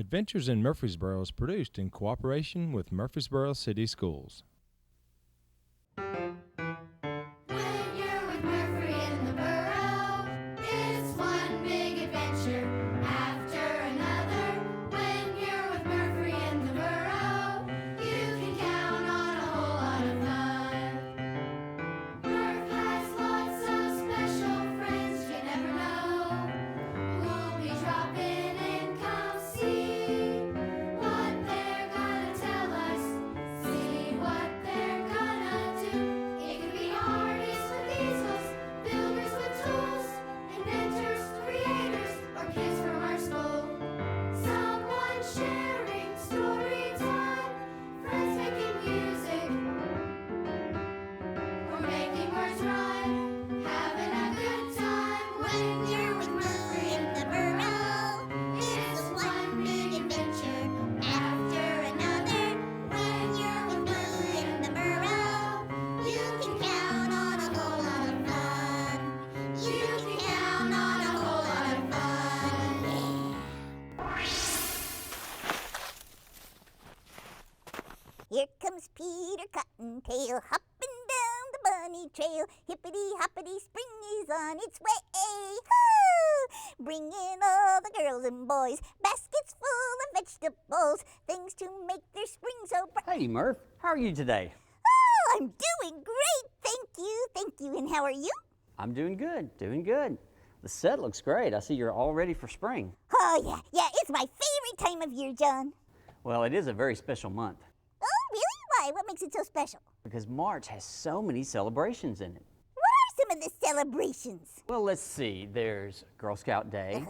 Adventures in Murfreesboro is produced in cooperation with Murfreesboro City Schools. When you're with Murphy in the Burrow, it's one big adventure after another. When you're with Murphy in the Burrow, you can count on a whole lot of fun. Murph has lots of special friends you never know, who'll be dropping in. Come see what they're gonna tell us, see what they're gonna do. It could be artists with easels, builders with tools, inventors, creators, or kids from our school. Someone sharing story time, friends making music, or making words rhyme, having a good time. When you're with Murphy in the Burrow, it's one big adventure after another. When you're with Murphy in the Burrow, you can count on a whole lot of fun. You can count on a whole lot of fun. Here comes Peter Cottontail, hopping down the bunny trail. Hippity-hoppity, spring is on its way. Hoo! Bringing all the girls and boys baskets full of vegetables, things to make their spring so bright. Hey, Murph. How are you today? Oh, I'm doing great, thank you. And how are you? I'm doing good, doing good. The set looks great. I see you're all ready for spring. Oh, yeah, it's my favorite time of year, John. Well, it is a very special month Oh, really? Why? What makes it so special? because March has so many celebrations in it. What are some of the celebrations? Well, let's see. There's Girl Scout Day,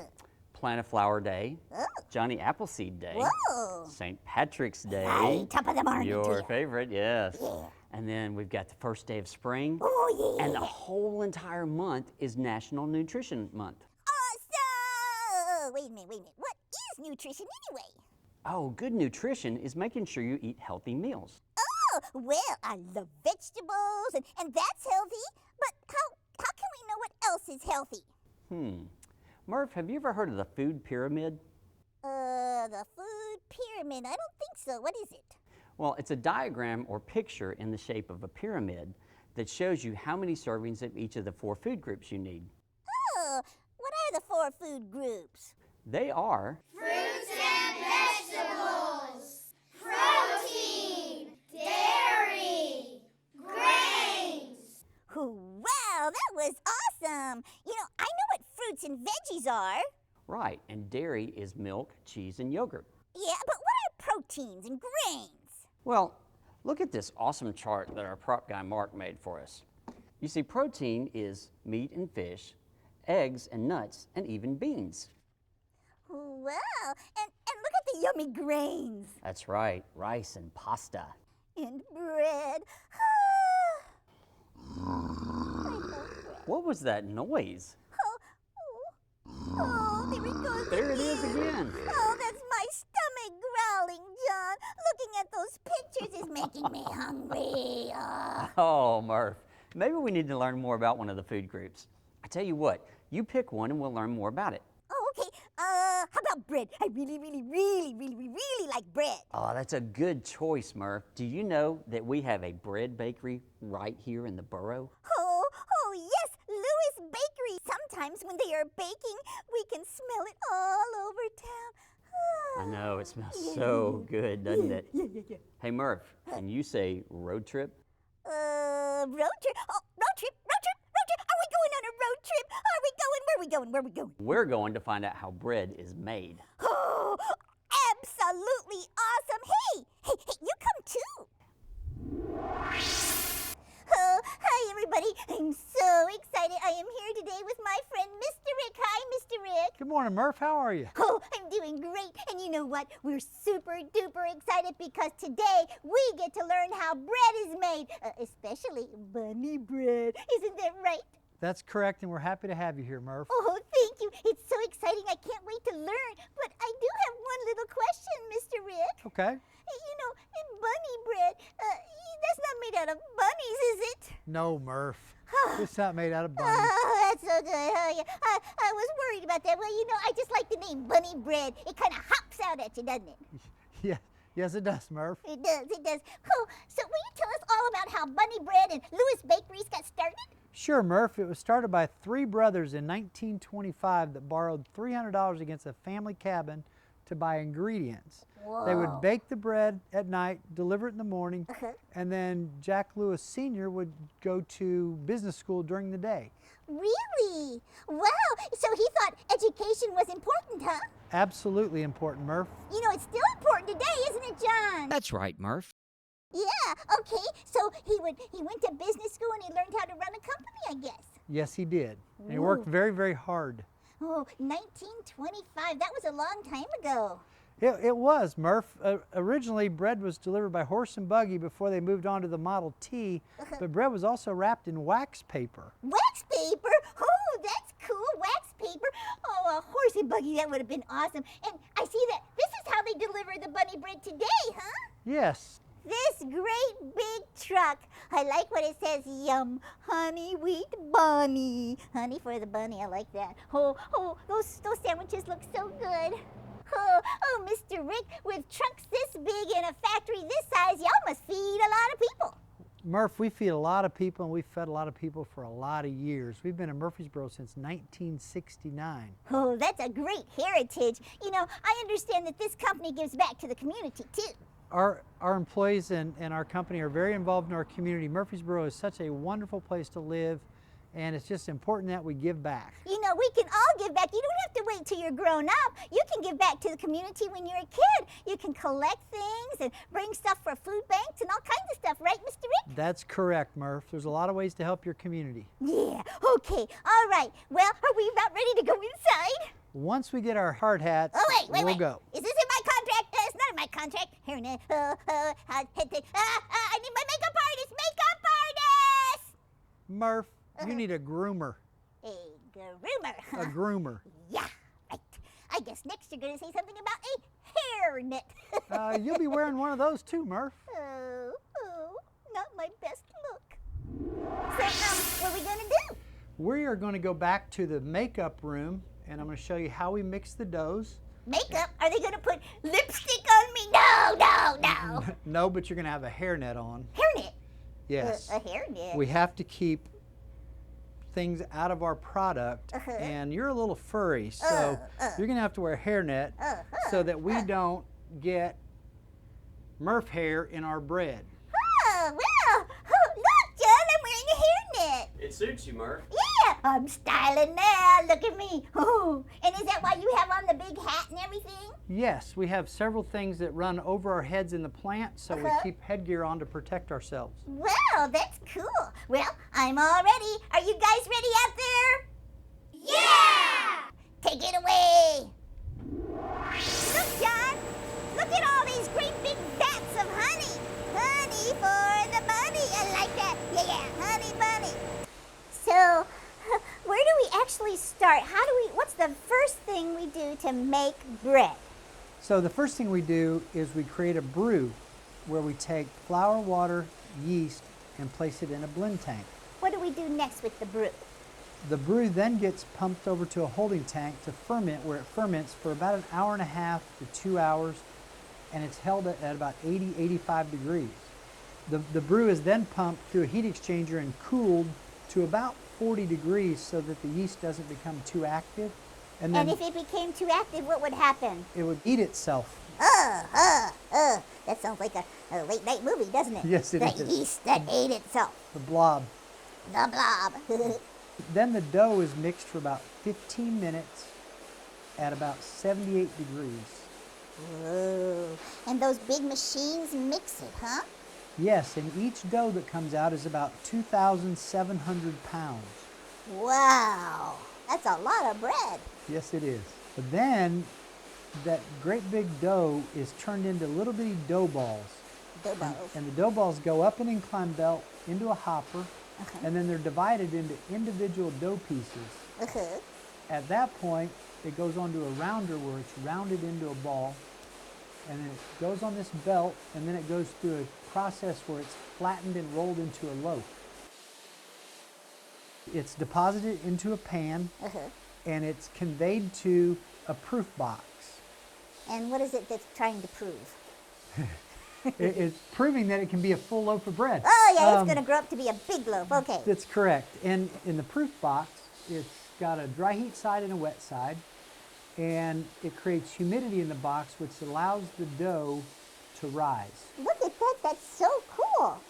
Plant a Flower Day, Oh. Johnny Appleseed Day, Whoa. St. Patrick's Day. Right, top of the morning to Your you. favorite, yes. Yeah. And then we've got the first day of spring. Oh, yeah. And the whole entire month is National Nutrition Month. Awesome! Wait a minute. What is nutrition anyway? Oh, good nutrition is making sure you eat healthy meals. Oh, well, I love vegetables, and that's healthy. But how can we know what else is healthy? Murph, have you ever heard of the food pyramid? The food pyramid. I don't think so. What is it? Well, it's a diagram or picture in the shape of a pyramid that shows you how many servings of each of the 4 food groups you need. Oh, what are the 4 food groups? They are Fruits and vegetables, protein, dairy, grains. Wow, that was awesome. You know, I know what fruits and veggies are. right, and dairy is milk, cheese, and yogurt. Yeah, but what are proteins and grains? Well, look at this awesome chart that our prop guy Mark made for us. You see, protein is meat and fish, eggs and nuts, and even beans. Wow, and look at the yummy grains. That's right, rice and pasta. And bread. I love bread. What was that noise? Oh, there it goes. There it is Oh, again. that's my stomach growling, John. Looking at those pictures is making me hungry. Oh, Murph, maybe we need to learn more about one of the food groups. I tell you what, you pick one and we'll learn more about it. Oh, okay. How about bread? I really like bread. Oh, that's a good choice, Murph. Do you know that we have a bread bakery right here in the Burrow? Oh, yes, Lewis Bakery. Sometimes when they are baking, we can smell it all over town. I know, it smells so good, doesn't it? Yeah. Hey, Murph, can you say road trip? Road trip? Oh, road trip. Are we going on a road trip? Where are we going? We're going to find out how bread is made. Oh, absolutely awesome. Hey, you come too. Oh, hi, everybody. I'm so excited. I am here today with my friend, Mr. Rick. Hi, Mr. Rick. Good morning, Murph. How are you? Oh, I'm doing great. And you know what? We're super duper excited because today we get to learn how bread is made, especially bunny bread. Isn't that right? That's correct, and we're happy to have you here, Murph. Oh, thank you. It's so exciting. I can't wait to learn. But I do have one little question, Mr. Rick. Okay. You know, bunny bread, that's not made out of bunnies, is it? No, Murph. It's not made out of bunnies. Oh, that's so good. Oh, yeah. I was worried about that. Well, you know, I just like the name bunny bread. It kind of hops pops out at you, doesn't it? Yeah, yes, it does, Murph. It does, it does. Oh, so will you tell us all about how Bunny Bread and Lewis Bakeries got started? Sure, Murph. It was started by three brothers in 1925 that borrowed $300 against a family cabin to buy ingredients. They would bake the bread at night, deliver it in the morning, and then Jack Lewis Sr. would go to business school during the day. Really? Wow, so he thought education was important, huh? Absolutely important, Murph. You know, it's still important today, isn't it, John? That's right, Murph. Yeah, okay, so he went to business school and he learned how to run a company, I guess. Yes, he did. And he worked very, very hard. Oh, 1925, that was a long time ago. It was, Murph. Originally, bread was delivered by horse and buggy before they moved on to the Model T, but bread was also wrapped in wax paper. Wax paper? Oh, that's cool, wax paper. Oh, a horse and buggy, that would have been awesome. And I see that this is how they deliver the bunny bread today, huh? Yes. This great big truck. I like what it says, yum, honey wheat bunny. Honey for the bunny, I like that. Oh, those sandwiches look so good. Oh, Mr. Rick, with trucks this big and a factory this size, y'all must feed a lot of people. Murph, we feed a lot of people, and we've fed a lot of people for a lot of years. We've been in Murfreesboro since 1969. Oh, that's a great heritage. You know, I understand that this company gives back to the community, too. Our employees and our company are very involved in our community. Murfreesboro is such a wonderful place to live, and it's just important that we give back. You know, we can all give back. You don't have to wait till you're grown up. You can give back to the community when you're a kid. You can collect things and bring stuff for food banks and all kinds of stuff, right, Mr. Rick? That's correct, Murph. There's a lot of ways to help your community. Yeah, okay, all right. Well, are we about ready to go inside? Once we get our hard hats, Oh, wait, we'll go. Is this in my contract? It's not in my contract. Here, I need my makeup artist! Murph, you need a groomer. A groomer, huh? A groomer. Yeah, right. I guess next you're going to say something about a hairnet. You'll be wearing one of those too, Murph. Oh, not my best look. So, what are we going to do? We are going to go back to the makeup room, and I'm going to show you how we mix the doughs. Makeup? Are they going to put lipstick on me? No. No, but you're going to have a hairnet on. Hairnet? Yes. A hairnet? We have to keep things out of our product, and you're a little furry, so you're going to have to wear a hairnet so that we don't get Murph hair in our bread. Oh, well, look, John, I'm wearing a hairnet. It suits you, Murph. Yeah, I'm styling now. Look at me. Oh, and is that why you have on the big hat and everything? Yes, we have several things that run over our heads in the plant, so we keep headgear on to protect ourselves. Well, that's cool. Well, I'm all ready. Are you guys ready out there? Yeah! Take it away. Look, John. Look at all these great big vats of honey. Honey for the bunny. I like that. Yeah, honey bunny. So, where do we actually start? What's the first thing we do to make bread? So the first thing we do is we create a brew where we take flour, water, yeast, and place it in a blend tank. What do we do next with the brew? The brew then gets pumped over to a holding tank to ferment, where it ferments for about an hour and a half to 2 hours, and it's held at about 80, 85 degrees. The brew is then pumped through a heat exchanger and cooled to about 40 degrees so that the yeast doesn't become too active. And then And if it became too active, what would happen? it would eat itself. That sounds like a late night movie, doesn't it? Yes, it the is. yeast that ate itself. The blob. The blob. Then the dough is mixed for about 15 minutes at about 78 degrees. Whoa. And those big machines mix it, huh? Yes, and each dough that comes out is about 2,700 pounds. Wow. That's a lot of bread. Yes, it is. But then that great big dough is turned into little bitty dough balls. Dough balls. And the dough balls go up an incline belt into a hopper, and then they're divided into individual dough pieces. At that point, it goes onto a rounder where it's rounded into a ball, and then it goes on this belt, and then it goes through a process where it's flattened and rolled into a loaf. It's deposited into a pan, and it's conveyed to a proof box. And what is it that's trying to prove? It's proving that it can be a full loaf of bread. Oh, yeah, it's going to grow up to be a big loaf. Okay. That's correct. And in the proof box, it's got a dry heat side and a wet side. And it creates humidity in the box, which allows the dough to rise. Look at that. That's so cool.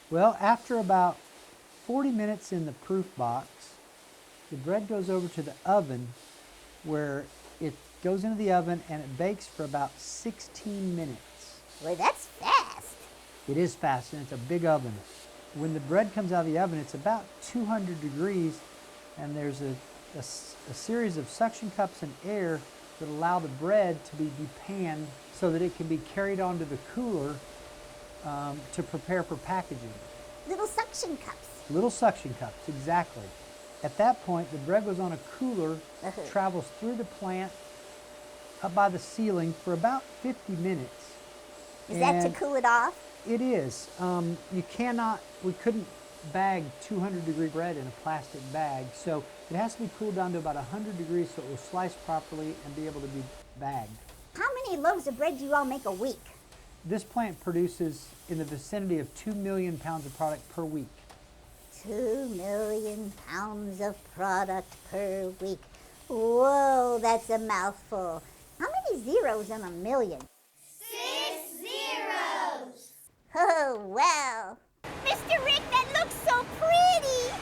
Well, after about 40 minutes in the proof box, the bread goes over to the oven where it goes into the oven and it bakes for about 16 minutes. Well, that's fast. It is fast and it's a big oven. When the bread comes out of the oven, it's about 200 degrees and there's a series of suction cups and air that allow the bread to be depanned so that it can be carried onto the cooler to prepare for packaging. Little suction cups. Little suction cups, exactly. At that point, the bread goes on a cooler, travels through the plant, up by the ceiling for about 50 minutes. Is that to cool it off? It is. We couldn't bag 200 degree bread in a plastic bag, so it has to be cooled down to about 100 degrees so it will slice properly and be able to be bagged. How many loaves of bread do you all make a week? This plant produces in the vicinity of 2 million pounds of product per week. 2 million pounds of product per week. Whoa, that's a mouthful. How many zeros in a million? 6 zeros. Oh, wow. Mr. Rick, that looks so pretty.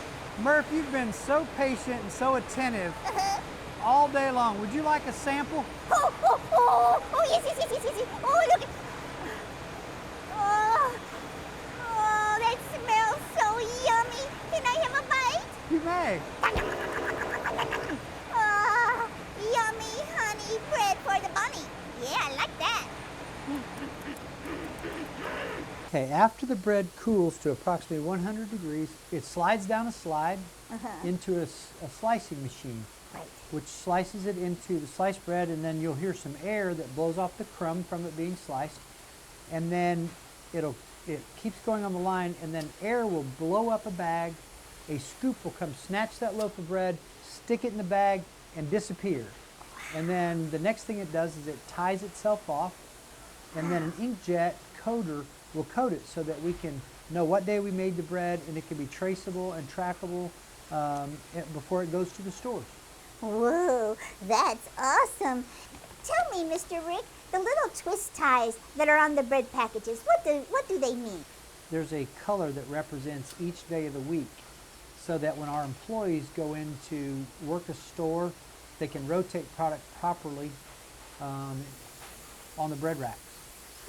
Murph, you've been so patient and so attentive all day long. Would you like a sample? Yes, yes. Oh, look at. Oh, that smells so yummy. Can I have a bite? You may. Yummy honey bread for the bunny. Yeah, I like that. Okay, after the bread cools to approximately 100 degrees, it slides down a slide into a slicing machine, Right. which slices it into the sliced bread, and then you'll hear some air that blows off the crumb from it being sliced, and then it keeps going on the line, and then air will blow up a bag. A scoop will come snatch that loaf of bread, stick it in the bag, and disappear. And then the next thing it does is it ties itself off, and then an inkjet coater will coat it so that we can know what day we made the bread, and it can be traceable and trackable before it goes to the stores. Whoa, that's awesome. Tell me, Mr. Rick, the little twist ties that are on the bread packages, what do they mean? There's a color that represents each day of the week so that when our employees go in to work a store, they can rotate product properly on the bread racks.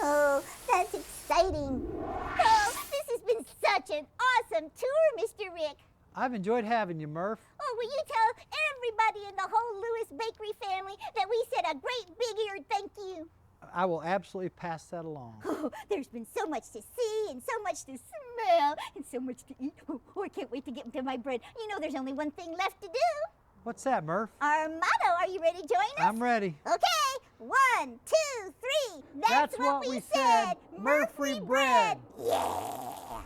Oh, that's exciting. Oh, this has been such an awesome tour, Mr. Rick. I've enjoyed having you, Murph. Oh, will you tell everybody in the whole Lewis Bakery family that we said a great big-eared thank you? I will absolutely pass that along. Oh, there's been so much to see and so much to smell and so much to eat. Oh, I can't wait to get into my bread. You know there's only one thing left to do. What's that, Murph? Our motto. Are you ready to join us? I'm ready. Okay, 1, 2, 3. That's what we said. Murphy bread. Yeah.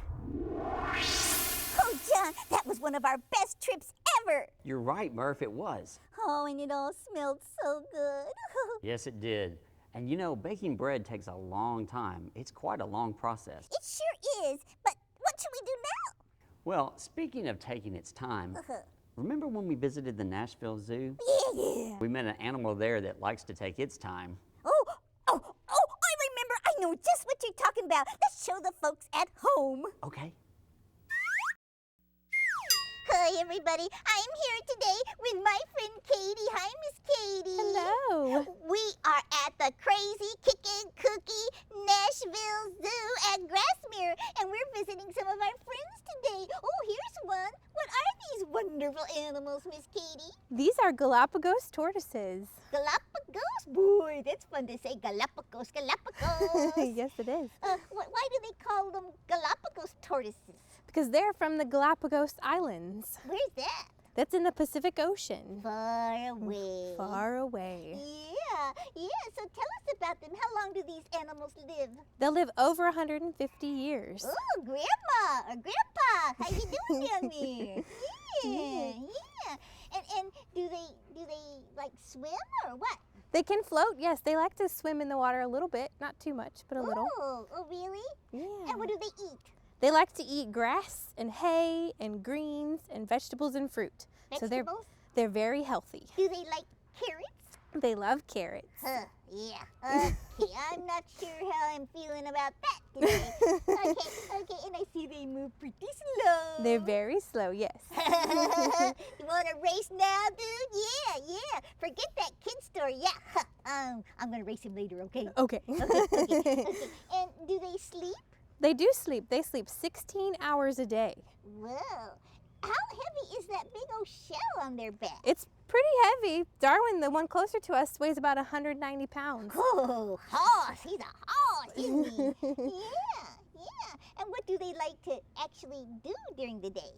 Oh, John, that was one of our best trips ever. You're right, Murph, it was. Oh, and it all smelled so good. Yes, it did. And you know, baking bread takes a long time. It's quite a long process. It sure is. But what should we do now? Well, speaking of taking its time, remember when we visited the Nashville Zoo? Yeah. We met an animal there that likes to take its time. Oh, I remember. I know just what you're talking about. Let's show the folks at home. Okay. Hi, everybody. I'm here today with my friend Katie. Hi, Miss Katie. Hello. We are at the Crazy Kickin' Cookie Nashville Zoo at Grassmere, and we're visiting some of our friends today. Oh, here's one. What are these wonderful animals, Miss Katie? These are Galapagos tortoises. Galapagos? Boy, that's fun to say. Galapagos. Yes, it is. Why do they call them Galapagos tortoises? Because they're from the Galapagos Islands. Where's that? That's in the Pacific Ocean. Far away. Far away. Yeah. So tell us about them. How long do these animals live? They'll live over 150 years. Oh, Grandma or Grandpa, how you doing down there? Yeah. And do they like swim or what? They can float, yes. They like to swim in the water a little bit. Not too much, but a little. Oh, really? Yeah. And what do they eat? They like to eat grass and hay and greens and vegetables and fruit. So Vegetables? they're very healthy. Do they like carrots? They love carrots. Yeah. Okay, I'm not sure how I'm feeling about that today. Okay, and I see they move pretty slow. They're very slow, yes. You want to race now, dude? Yeah. Forget that kid story. Yeah. I'm gonna race him later. Okay. Okay. Okay. And do they sleep? They do sleep. They sleep 16 hours a day. Whoa. How heavy is that big old shell on their back? It's pretty heavy. Darwin, the one closer to us, weighs about 190 pounds. Oh, horse. He's a horse, isn't he? Yeah. And what do they like to actually do during the day?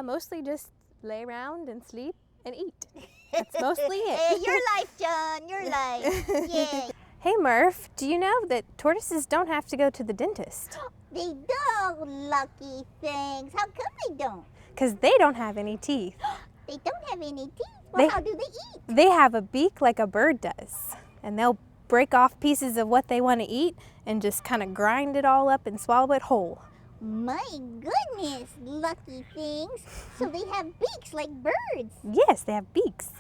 Mostly just lay around and sleep and eat. That's mostly it. Hey, your life, John. Your life. Yeah. Hey, Murph, do you know that tortoises don't have to go to the dentist? They don't, lucky things. How come they don't? Because they don't have any teeth. They don't have any teeth. Well, They- how do they eat? They have a beak like a bird does. And they'll break off pieces of what they want to eat and just kind of grind it all up and swallow it whole. My goodness, lucky things. So they have beaks like birds. Yes, they have beaks.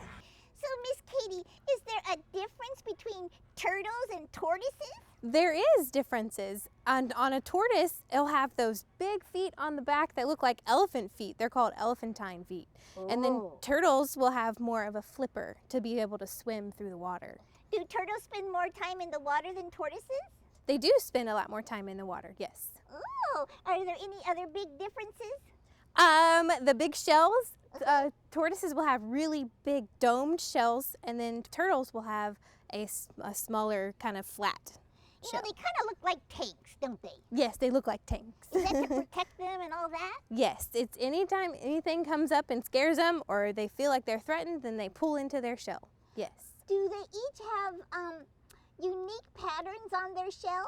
So, Miss Katie, is there a difference between turtles and tortoises? There is differences. And on a tortoise, it'll have those big feet on the back that look like elephant feet. They're called elephantine feet. And then Oh. turtles will have more of a flipper to be able to swim through the water. Do turtles spend more time in the water than tortoises? They do spend a lot more time in the water, yes. Oh, are there any other big differences? The big shells, tortoises will have really big domed shells, and then turtles will have a smaller kind of flat You shell. know, they kind of look like tanks, don't they? Yes, they look like tanks. Is that to protect them and all that? Yes, it's anytime anything comes up and scares them or they feel like they're threatened, then they pull into their shell. Yes. Do they each have unique patterns on their shells?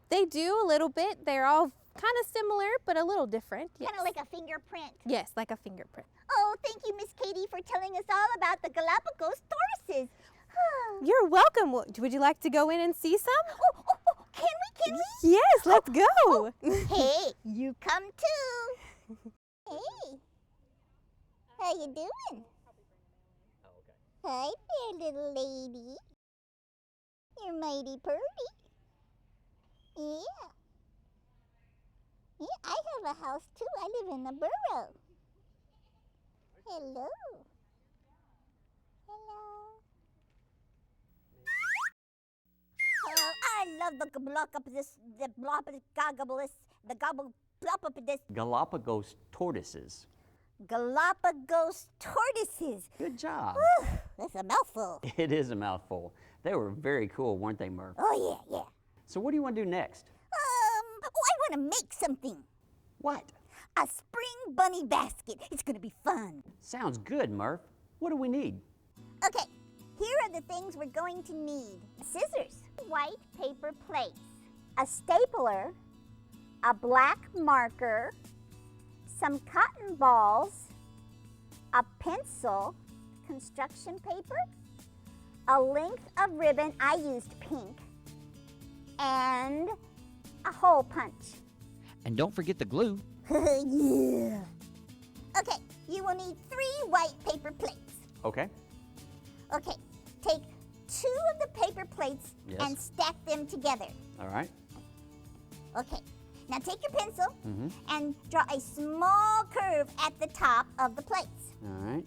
They do a little bit. They're all kind of similar, but a little different. Yes. Kind of like a fingerprint. Yes, like a fingerprint. Oh, thank you, Miss Katie, for telling us all about the Galapagos tortoises. You're welcome. Would you like to go in and see some? Oh, can we? Yes, let's go. Hey, you come too. Hey, how you doing? Hi there, little lady. You're mighty pretty. Yeah. Yeah, I have a house too. I live in the Burrow. Hello. Hello. I love the Galapagos tortoises. Galapagos tortoises. Good job. That's a mouthful. It is a mouthful. They were very cool, weren't they, Murph? Oh, yeah. So what do you want to do next? I want to make something. What? A spring bunny basket. It's going to be fun. Sounds good, Murph. What do we need? Okay, here are the things we're going to need. Scissors, white paper plates, a stapler, a black marker, some cotton balls, a pencil, construction paper, a length of ribbon, I used pink, and a hole punch. And don't forget the glue. Yeah. Okay, you will need 3 white paper plates. Okay. Okay, take 2 of the paper plates Yes. and stack them together. All right. Okay, now take your pencil Mm-hmm. and draw a small curve at the top of the plates. All right.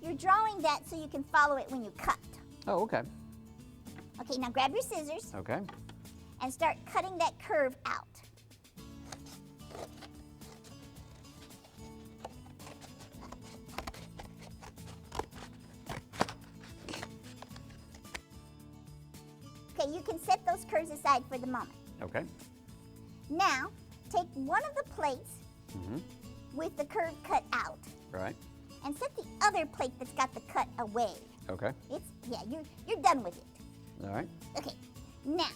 You're drawing that so you can follow it when you cut. Oh, okay. Okay, now grab your scissors Okay. and start cutting that curve out. Okay, you can set those curves aside for the moment. Okay. Now, take one of the plates Mm-hmm. with the curve cut out All right. and set the other plate that's got the cut away. Okay. You're done with it. All right. Okay, now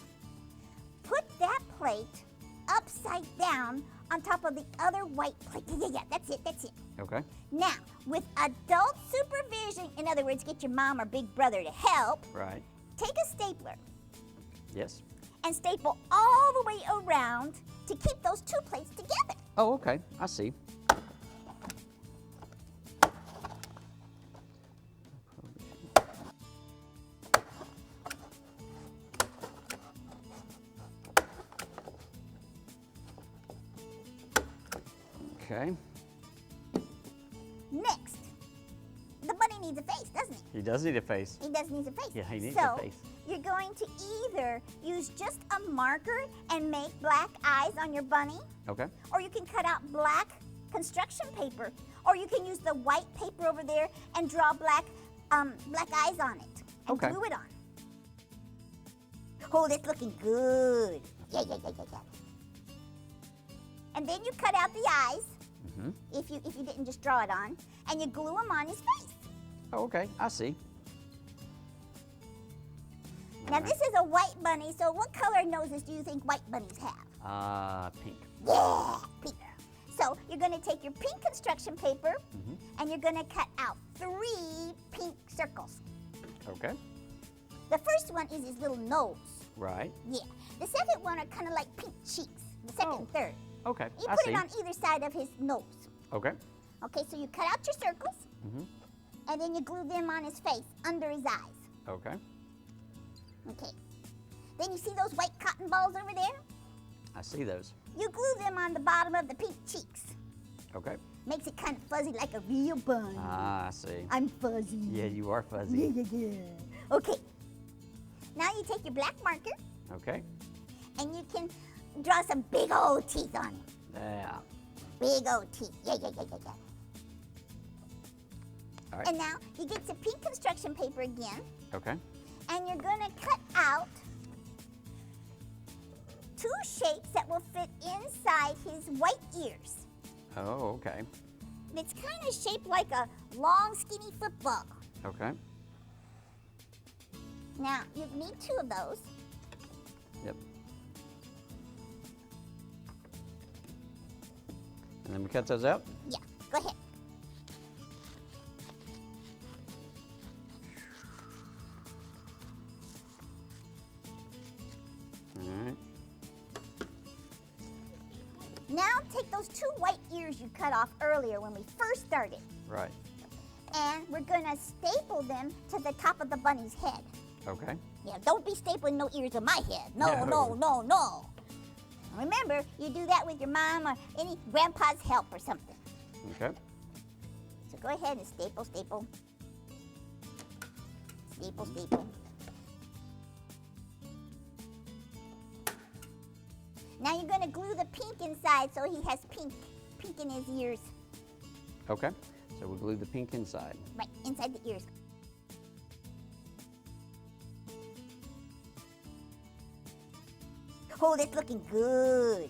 put that plate upside down on top of the other white plate. Yeah, that's it. Okay. Now, with adult supervision, in other words, get your mom or big brother to help, Right. take a stapler Yes. and staple all the way around to keep those two plates together. Oh, okay. I see. Okay. Next, the bunny needs a face, doesn't he? He does need a face. He does need a face. Yeah, he needs so a face. You're going to either use just a marker and make black eyes on your bunny, Okay. or you can cut out black construction paper, or you can use the white paper over there and draw black eyes on it and Okay. glue it on. Oh, that's looking good. Yeah. And then you cut out the eyes, if you didn't just draw it on, and you glue them on his face. Oh, okay. I see. Now this is a white bunny, so what color noses do you think white bunnies have? Pink. Yeah, pink. So you're going to take your pink construction paper and you're going to cut out 3 pink circles. Okay. The first one is his little nose. Right. Yeah. The second one are kind of like pink cheeks. The second and third. Okay. You I put see. it on either side of his nose. Okay. Okay, so you cut out your circles and then you glue them on his face, under his eyes. Okay. Okay. Then you see those white cotton balls over there? I see those. You glue them on the bottom of the pink cheeks. Okay. Makes it kind of fuzzy like a real bunny. I see. I'm fuzzy. Yeah, you are fuzzy. Yeah. Okay. Now you take your black marker Okay. and you can draw some big old teeth on it. Yeah. Big old teeth. Yeah. All right. And now you get some pink construction paper again Okay. and you're going to cut out 2 shapes that will fit inside his white ears. Oh, okay. It's kind of shaped like a long, skinny football. Okay. Now, you need 2 of those. Yep. And then we cut those out? Yeah, go ahead. All right. Now take those 2 white ears you cut off earlier when we first started, Right. and we're gonna staple them to the top of the bunny's head. Okay. Yeah, don't be stapling no ears on my head. No. No. Remember, you do that with your mom or any grandpa's help or something. Okay. So go ahead and staple. Staple. Now you're gonna glue the pink inside so he has pink in his ears. Okay. So we'll glue the pink inside. Right, inside the ears. Oh, that's looking good.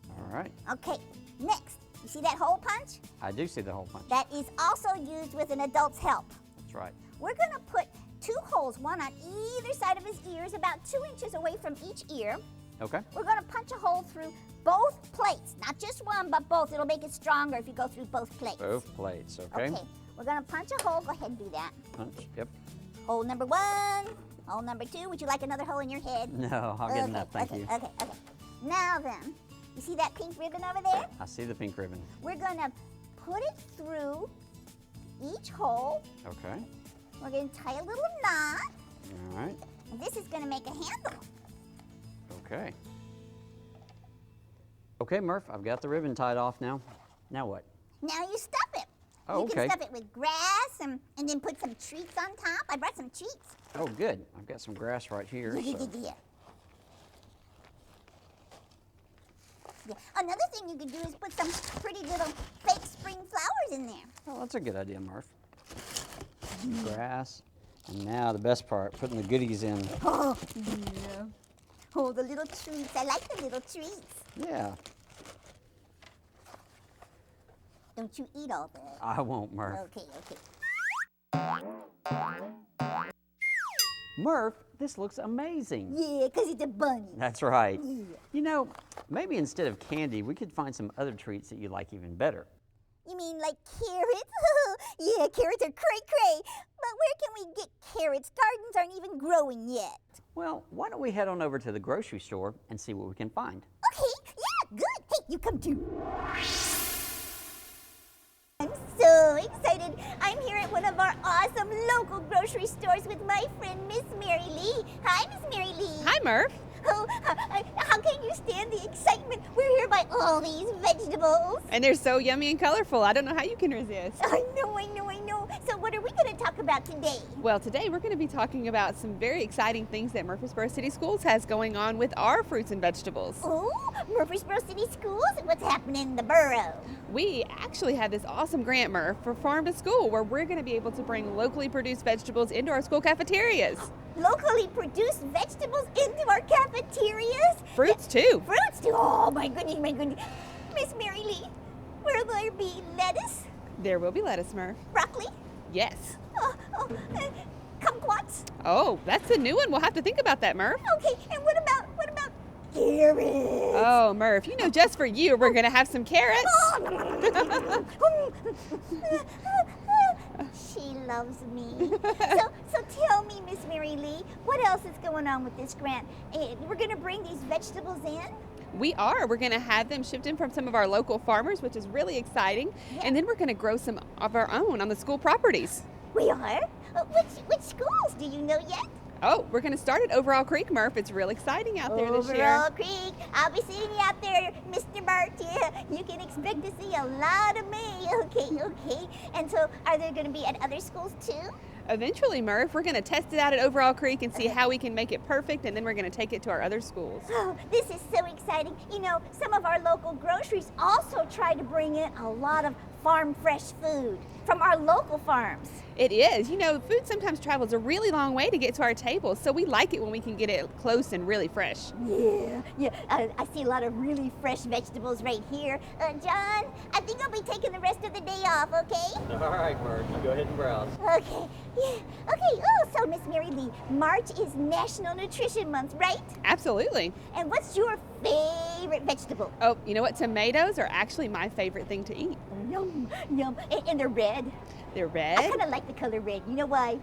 All right. Okay, next, you see that hole punch? I do see the hole punch. That is also used with an adult's help. That's right. We're gonna put 2 holes, one on either side of his ears, about 2 inches away from each ear. Okay. We're gonna punch a hole through both plates, not just one, but both. It'll make it stronger if you go through both plates. Both plates. Okay. Okay, we're gonna punch a hole. Go ahead and do that. Punch. Yep. Hole number 1, hole number 2. Would you like another hole in your head? No, I'll get enough. Thank you. Okay. Now then, you see that pink ribbon over there? I see the pink ribbon. We're gonna put it through each hole. Okay. We're gonna tie a little knot, All right. and this is gonna make a handle. Okay. Okay, Murph, I've got the ribbon tied off now. Now what? Now you stuff it. Oh, you okay. can stuff it with grass and then put some treats on top. I brought some treats. Oh, good. I've got some grass right here. So. Yeah. Another thing you could do is put some pretty little fake spring flowers in there. Oh, that's a good idea, Murph. Some grass. And now the best part, putting the goodies in. Oh, yeah. Oh, the little treats. I like the little treats. Yeah. Don't you eat all that. I won't, Murph. Okay. Murph, this looks amazing. Yeah, 'cause it's a bunny. That's right. Yeah. You know, maybe instead of candy, we could find some other treats that you like even better. You mean like carrots? Yeah, carrots are cray-cray. But where can we get carrots? Gardens aren't even growing yet. Well, why don't we head on over to the grocery store and see what we can find? Okay, yeah, good. Hey, you come too. I'm so excited. I'm here at one of our awesome local grocery stores with my friend Miss Mary Lee. Hi, Miss Mary Lee. Hi, Murph. Oh, how can you stand the excitement? We're here by all these vegetables. And they're so yummy and colorful. I don't know how you can resist. I know. So what are we going to talk about today? Well, today we're going to be talking about some very exciting things that Murfreesboro City Schools has going on with our fruits and vegetables. Oh, Murfreesboro City Schools? What's happening in the borough? We actually have this awesome grant, Murph, for Farm to School, where we're going to be able to bring locally produced vegetables into our school cafeterias. Locally produced vegetables into our cafeterias? Fruits, too. Fruits too? Oh, my goodness. Miss Mary Lee, will there be lettuce, There will be lettuce, Murph. broccoli, Yes. kumquats? Oh, that's a new one. We'll have to think about that, Murph. Okay, and what about carrots? Oh, Murph, you know, just for you, we're going to have some carrots. She loves me. So tell me, Miss Mary Lee, what else is going on with this grant? We're going to bring these vegetables in? We are. We're going to have them shipped in from some of our local farmers, which is really exciting. Yeah. And then we're going to grow some of our own on the school properties. We are? Which schools? Do you know yet? Oh, we're going to start at Overall Creek, Murph. It's real exciting out there this year. Overall Creek. I'll be seeing you out there, Mr. Bart. Yeah, you can expect to see a lot of me. Okay. And so are there going to be at other schools too? Eventually, Murph, we're going to test it out at Overall Creek and see how we can make it perfect, and then we're going to take it to our other schools. Oh, this is so exciting. You know, some of our local groceries also try to bring in a lot of farm fresh food from our local farms. It is. You know, food sometimes travels a really long way to get to our table, so we like it when we can get it close and really fresh. Yeah. I see a lot of really fresh vegetables right here. John, I think I'll be taking the rest of the day off, okay? All right, Murph, you go ahead and browse. Okay. Yeah. Okay. Oh, so Miss Mary Lee, March is National Nutrition Month, right? Absolutely. And what's your favorite vegetable? Oh, you know what? Tomatoes are actually my favorite thing to eat. Yum. And they're red. They're I red? kind of like the color red. You know why?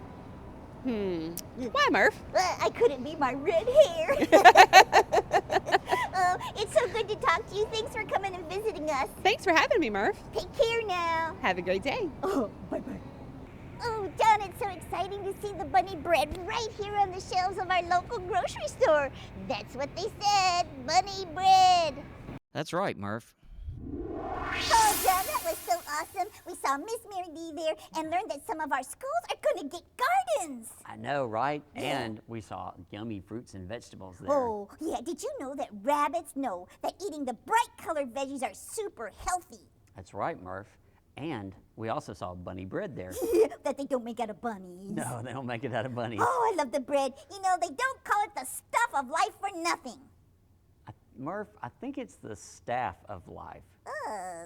Why, Murph? I couldn't be my red hair. Oh, it's so good to talk to you. Thanks for coming and visiting us. Thanks for having me, Murph. Take care now. Have a great day. Oh, bye-bye. Oh, John, it's so exciting to see the bunny bread right here on the shelves of our local grocery store. That's what they said, bunny bread. That's right, Murph. Oh, John, that was so awesome. We saw Miss Mary Lee there and learned that some of our schools are going to get gardens. I know, right? Yeah. And we saw yummy fruits and vegetables there. Oh, yeah. Did you know that rabbits know that eating the bright-colored veggies are super healthy? That's right, Murph. And we also saw bunny bread there. That they don't make out of bunnies. No, they don't make it out of bunnies. Oh, I love the bread. You know, they don't call it the stuff of life for nothing. Murph, I think it's the staff of life.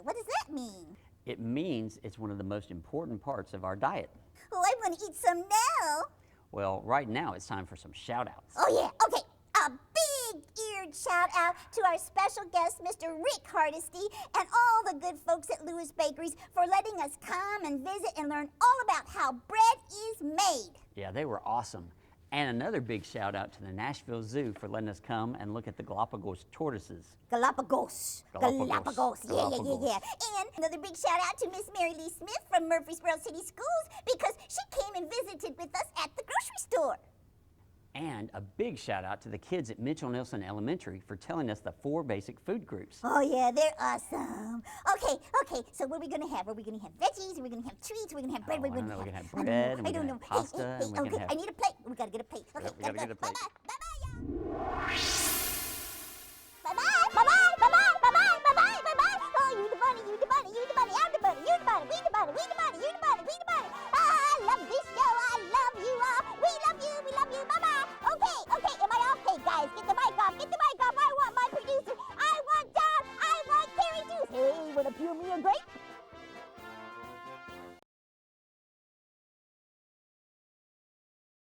What does that mean? It means it's one of the most important parts of our diet. Oh, I want to eat some now. Well, right now it's time for some shout-outs. Oh, yeah. Okay. A big-eared shout out to our special guest, Mr. Rick Hardesty, and all the good folks at Lewis Bakeries for letting us come and visit and learn all about how bread is made. Yeah, they were awesome. And another big shout-out to the Nashville Zoo for letting us come and look at the Galapagos tortoises. Galapagos. Galapagos. Yeah. And another big shout out to Miss Mary Lee Smith from Murfreesboro City Schools because she came and visited with us at the grocery store. And a big shout out to the kids at Mitchell Nelson Elementary for telling us the 4 basic food groups. Oh yeah, they're awesome. Okay, so what are we gonna have? Are we gonna have veggies? Are we gonna have treats? Are we gonna have bread? Oh, What are we I don't know. gonna We can have I don't bread, know. and we I don't can know. have pasta, and we can okay, have- I need a plate. We gotta get a plate. Okay, Yep, we gotta get a plate. Bye-bye.